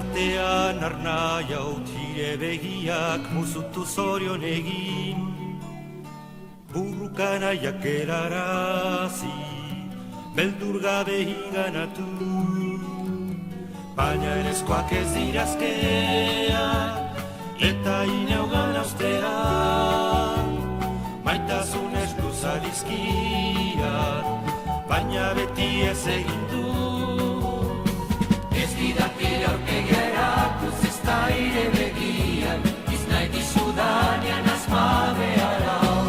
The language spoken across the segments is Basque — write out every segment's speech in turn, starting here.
Uartean arnaia utire begiak musutu zorion egin, burrukanaiak erarazi, beldur gabe higanatu. Baina erezkoak ez dirazkea, eta inaugan austea, maitasunez luzadizkiat, baina beti ez egin du. Ez didakire aurpegia erakuz ez da ire begian, iz nahi dizudanean asma behar hau.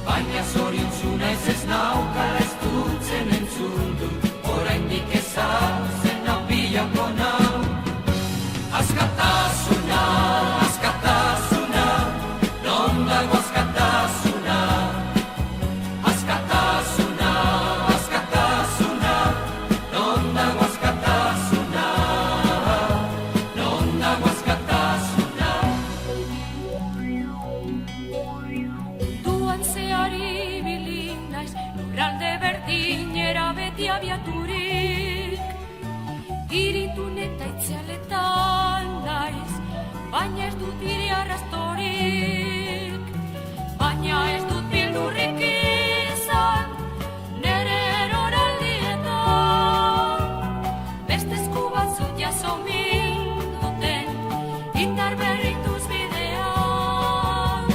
Baina zoriontzuna ez naukala ez dutzen entzundu, oraindik ezagutzen hau bilako nau. Askatasuna, askatasuna, non dago askatasuna? Askatasuna, askatasuna, non dago askatasuna? Non dago askatasuna? Duan zehari bilik naiz, lurralde berdinera beti abiaturik. Iritun eta itzialetan naiz, baina ez dut hiri arrastorik. Baina ez dut bildurrik izan, nere eroraldietan. Beste esku batzut jaso minduten, indar berrituz bidean.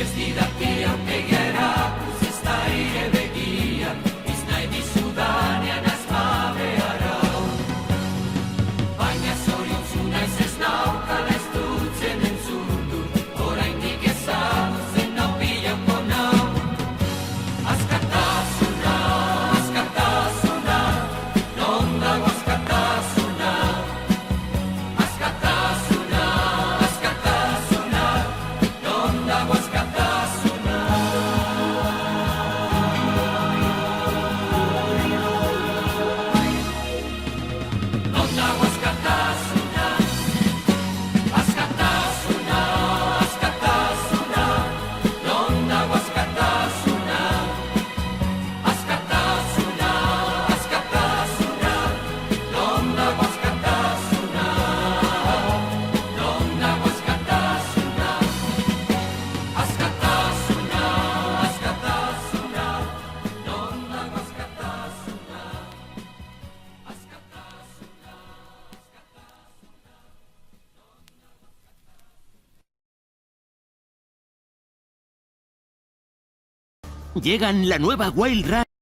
Ez didakire aurpegia erakuz ez da ire begian, iz nahi dizudanean asma behar hau. Baina zoriontzuna ez naukala ez dutzen entzundu, oraindik ezagutzen hau bilako nau. Askatasuna, askatasuna, non dago askatasuna? Askatasuna, askatasuna, non dago askatasuna? Non dago askatasuna? Askatasuna, askatasuna, non dago askatasuna? Askatasuna, askatasuna, non dago askatasuna? Non dago askatasuna? Askatasuna, askatasuna, non dago askatasuna? Llegan la nueva Wild Ride.